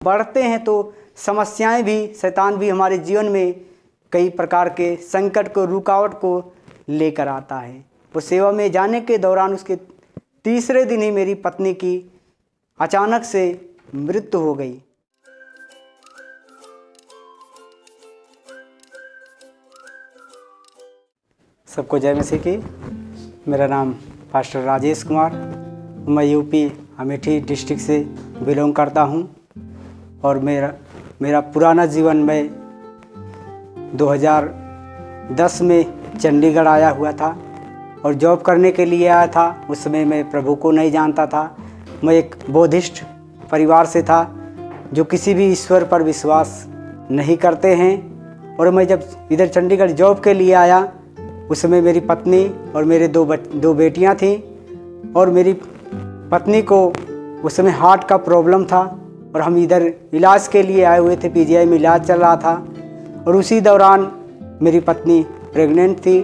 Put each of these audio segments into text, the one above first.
बढ़ते हैं तो समस्याएं भी, शैतान भी हमारे जीवन में कई प्रकार के संकट को, रुकावट को लेकर आता है। वो सेवा में जाने के दौरान उसके तीसरे दिन ही मेरी पत्नी की अचानक से मृत्यु हो गई। सबको जय मसीह की। मेरा नाम पास्टर राजेश कुमार, मैं यूपी अमेठी डिस्ट्रिक्ट से बिलोंग करता हूं और मेरा पुराना जीवन में 2010 में चंडीगढ़ आया हुआ था और जॉब करने के लिए आया था। उस समय मैं प्रभु को नहीं जानता था। मैं एक बौद्धिस्ट परिवार से था जो किसी भी ईश्वर पर विश्वास नहीं करते हैं। और मैं जब इधर चंडीगढ़ जॉब के लिए आया उस समय मेरी पत्नी और मेरे दो बेटियां थीं और मेरी पत्नी को उस समय हार्ट का प्रॉब्लम था और हम इधर इलाज के लिए आए हुए थे। पीजीआई में इलाज चल रहा था और उसी दौरान मेरी पत्नी प्रेग्नेंट थी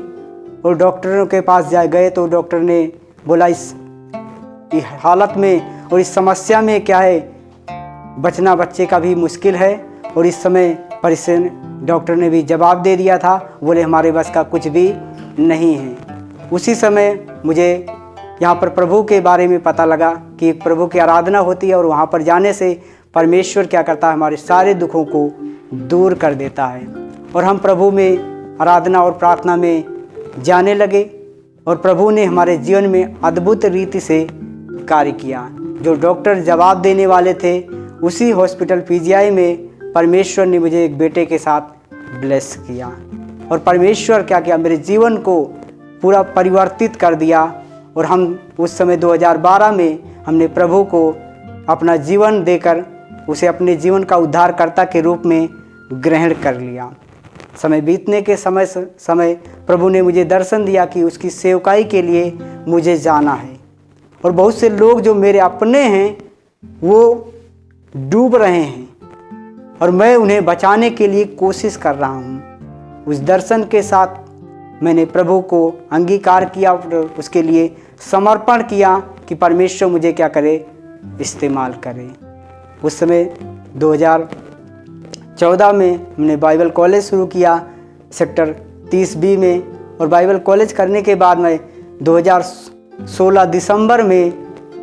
और डॉक्टरों के पास गए तो डॉक्टर ने बोला इस हालत में और इस समस्या में क्या है, बचना बच्चे का भी मुश्किल है। और इस समय परेशान डॉक्टर ने भी जवाब दे दिया था, बोले हमारे बस का कुछ भी नहीं है। उसी समय मुझे यहाँ पर प्रभु के बारे में पता लगा कि प्रभु की आराधना होती है और वहाँ पर जाने से परमेश्वर क्या करता है, हमारे सारे दुखों को दूर कर देता है। और हम प्रभु में आराधना और प्रार्थना में जाने लगे और प्रभु ने हमारे जीवन में अद्भुत रीति से कार्य किया। जो डॉक्टर जवाब देने वाले थे उसी हॉस्पिटल पीजीआई में परमेश्वर ने मुझे एक बेटे के साथ ब्लेस किया और परमेश्वर क्या किया, मेरे जीवन को पूरा परिवर्तित कर दिया। और हम उस समय 2012 में हमने प्रभु को अपना जीवन देकर उसे अपने जीवन का उद्धारकर्ता के रूप में ग्रहण कर लिया। समय बीतने के समय प्रभु ने मुझे दर्शन दिया कि उसकी सेवकाई के लिए मुझे जाना है। और बहुत से लोग जो मेरे अपने हैं वो डूब रहे हैं और मैं उन्हें बचाने के लिए कोशिश कर रहा हूँ। उस दर्शन के साथ मैंने प्रभु को अंगीकार किया और उसके लिए समर्पण किया कि परमेश्वर मुझे क्या करे, इस्तेमाल करे। उस समय 2014 में हमने बाइबल कॉलेज शुरू किया सेक्टर 30B में। और बाइबल कॉलेज करने के बाद मैं 2016 दिसंबर में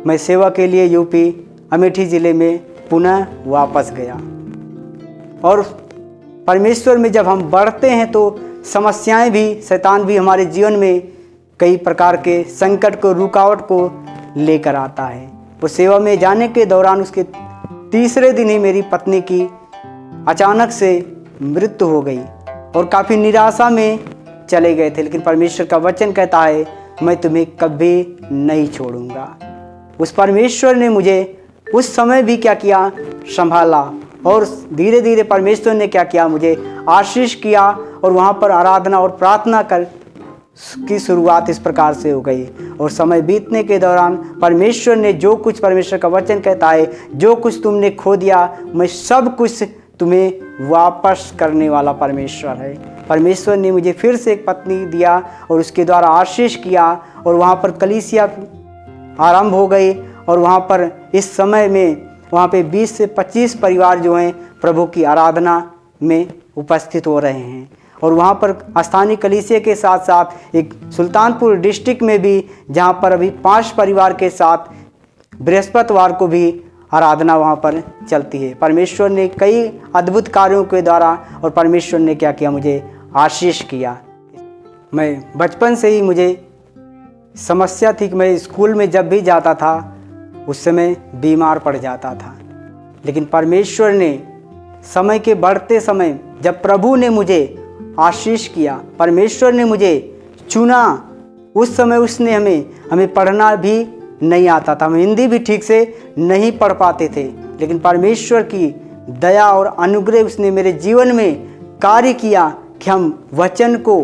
मैं सेवा के लिए यूपी अमेठी ज़िले में पुनः वापस गया। और परमेश्वर में जब हम बढ़ते हैं तो समस्याएं भी, शैतान भी हमारे जीवन में कई प्रकार के संकट को, रुकावट को लेकर आता है। वो सेवा में जाने के दौरान उसके तीसरे दिन ही मेरी पत्नी की अचानक से मृत्यु हो गई और काफ़ी निराशा में चले गए थे। लेकिन परमेश्वर का वचन कहता है मैं तुम्हें कभी नहीं छोड़ूंगा। उस परमेश्वर ने मुझे उस समय भी क्या किया, संभाला और धीरे धीरे परमेश्वर ने क्या किया, मुझे आशीष किया। और वहाँ पर आराधना और प्रार्थना की शुरुआत इस प्रकार से हो गई। और समय बीतने के दौरान परमेश्वर ने जो कुछ, परमेश्वर का वचन कहता है जो कुछ तुमने खो दिया मैं सब कुछ तुम्हें वापस करने वाला परमेश्वर है। परमेश्वर ने मुझे फिर से एक पत्नी दिया और उसके द्वारा आशीष किया और वहाँ पर कलीसिया आरंभ हो गई। और वहाँ पर इस समय में वहाँ पे 20 से 25 परिवार जो हैं प्रभु की आराधना में उपस्थित हो रहे हैं। और वहाँ पर स्थानीय कलीसिया के साथ साथ एक सुल्तानपुर डिस्ट्रिक्ट में भी, जहाँ पर अभी 5 परिवार के साथ बृहस्पतिवार को भी आराधना वहाँ पर चलती है। परमेश्वर ने कई अद्भुत कार्यों के द्वारा और परमेश्वर ने क्या किया, मुझे आशीष किया। मैं बचपन से ही मुझे समस्या थी कि मैं स्कूल में जब भी जाता था उस समय बीमार पड़ जाता था। लेकिन परमेश्वर ने समय के बढ़ते समय जब प्रभु ने मुझे आशीष किया, परमेश्वर ने मुझे चुना, उस समय उसने हमें पढ़ना भी नहीं आता था, हम हिंदी भी ठीक से नहीं पढ़ पाते थे। लेकिन परमेश्वर की दया और अनुग्रह उसने मेरे जीवन में कार्य किया कि हम वचन को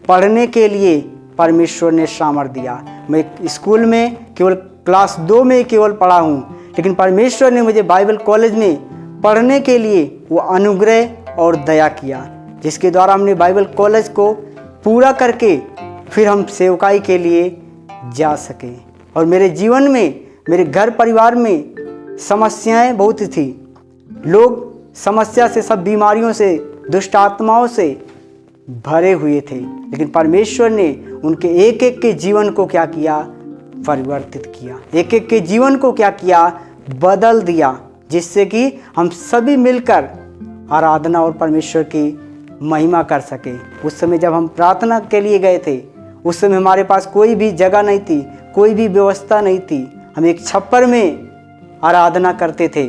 पढ़ने के लिए परमेश्वर ने सामर्थ्य दिया। मैं स्कूल में केवल क्लास 2 में केवल पढ़ा हूँ, लेकिन परमेश्वर ने मुझे बाइबल कॉलेज में पढ़ने के लिए वो अनुग्रह और दया किया, जिसके द्वारा हमने बाइबल कॉलेज को पूरा करके फिर हम सेवकाई के लिए जा सके। और मेरे जीवन में, मेरे घर परिवार में समस्याएं बहुत थी, लोग समस्या से, सब बीमारियों से, दुष्ट आत्माओं से भरे हुए थे, लेकिन परमेश्वर ने उनके एक एक के जीवन को क्या किया? परिवर्तित किया। एक एक के जीवन को क्या किया? बदल दिया, जिससे कि हम सभी मिलकर आराधना और परमेश्वर की महिमा कर सके। उस समय जब हम प्रार्थना के लिए गए थे, उस समय हमारे पास कोई भी जगह नहीं थी, कोई भी व्यवस्था नहीं थी। हम एक छप्पर में आराधना करते थे,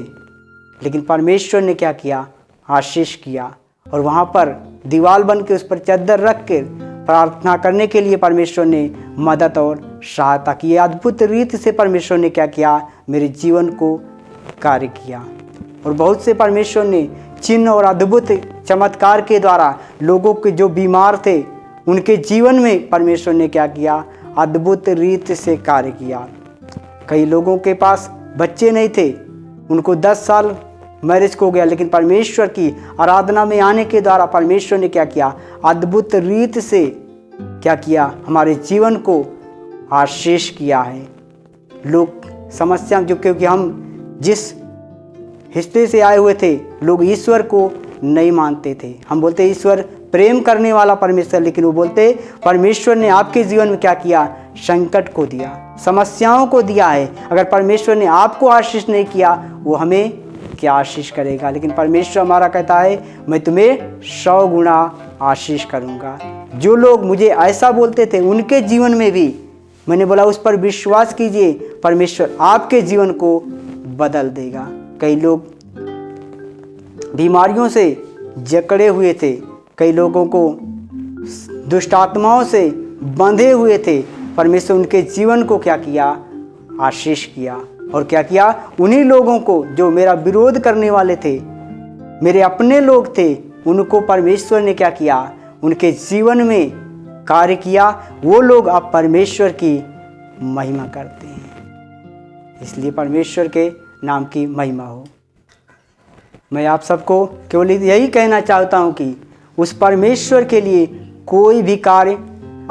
लेकिन परमेश्वर ने क्या किया? आशीष किया, और वहाँ पर दीवार बन के उस पर चादर रख के प्रार्थना करने के लिए परमेश्वर ने मदद और सहायता की। अद्भुत रीति से परमेश्वर ने क्या किया? मेरे जीवन को कार्य किया। और बहुत से परमेश्वर ने चिन्ह और अद्भुत चमत्कार के द्वारा लोगों के जो बीमार थे उनके जीवन में परमेश्वर ने क्या किया? अद्भुत रीति से कार्य किया। कई लोगों के पास बच्चे नहीं थे, उनको 10 साल मैरिज को गया, लेकिन परमेश्वर की आराधना में आने के द्वारा परमेश्वर ने क्या किया? अद्भुत रीति से क्या किया? हमारे जीवन को आशीष किया है। लोग समस्या जो, क्योंकि हम जिस हिस्से से आए हुए थे, लोग ईश्वर को नहीं मानते थे। हम बोलते ईश्वर प्रेम करने वाला परमेश्वर, लेकिन वो बोलते परमेश्वर ने आपके जीवन में क्या किया? संकट को दिया, समस्याओं को दिया है। अगर परमेश्वर ने आपको आशीष नहीं किया, वो हमें क्या आशीष करेगा? लेकिन परमेश्वर हमारा कहता है, मैं तुम्हें 100 गुना आशीष करूंगा। जो लोग मुझे ऐसा बोलते थे, उनके जीवन में भी मैंने बोला उस पर विश्वास कीजिए, परमेश्वर आपके जीवन को बदल देगा। कई लोग बीमारियों से जकड़े हुए थे, कई लोगों को दुष्ट आत्माओं से बंधे हुए थे। परमेश्वर उनके जीवन को क्या किया? आशीष किया। और क्या किया? उन्हीं लोगों को जो मेरा विरोध करने वाले थे, मेरे अपने लोग थे, उनको परमेश्वर ने क्या किया? उनके जीवन में कार्य किया। वो लोग अब परमेश्वर की महिमा करते हैं। इसलिए परमेश्वर के नाम की महिमा हो। मैं आप सबको केवल यही कहना चाहता हूँ कि उस परमेश्वर के लिए कोई भी कार्य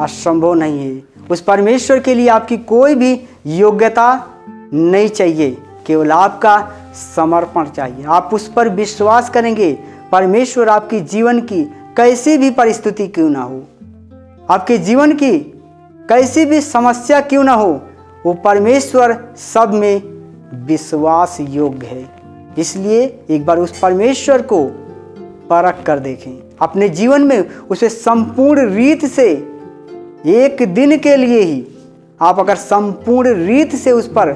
असंभव नहीं है। उस परमेश्वर के लिए आपकी कोई भी योग्यता नहीं चाहिए, केवल आपका समर्पण चाहिए। आप उस पर विश्वास करेंगे, परमेश्वर आपकी जीवन की कैसी भी परिस्थिति क्यों ना हो, आपके जीवन की कैसी भी समस्या क्यों ना हो, वो परमेश्वर सब में विश्वास योग्य है। इसलिए एक बार उस परमेश्वर को परख कर देखें, अपने जीवन में उसे संपूर्ण रीत से, एक दिन के लिए ही आप अगर संपूर्ण रीत से उस पर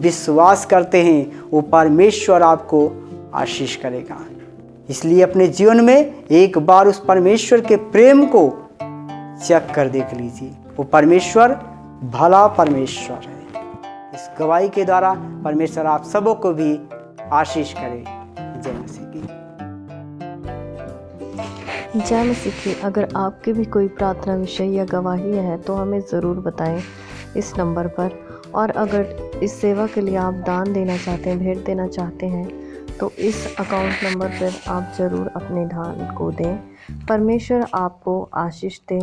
विश्वास करते हैं, वो परमेश्वर आपको आशीष करेगा। इसलिए अपने जीवन में एक बार उस परमेश्वर के प्रेम को चेक कर देख लीजिए। वो परमेश्वर भला परमेश्वर है। इस गवाही के द्वारा परमेश्वर आप सबों को भी आशीष करे। जय मसीह की। जय मसीह की। अगर आपके भी कोई प्रार्थना विषय या गवाही है तो हमें ज़रूर बताएं इस नंबर पर। और अगर इस सेवा के लिए आप दान देना चाहते हैं, भेंट देना चाहते हैं, तो इस अकाउंट नंबर पर आप ज़रूर अपने दान को दें। परमेश्वर आपको आशीष दे।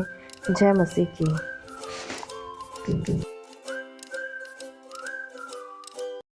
जय मसीह की।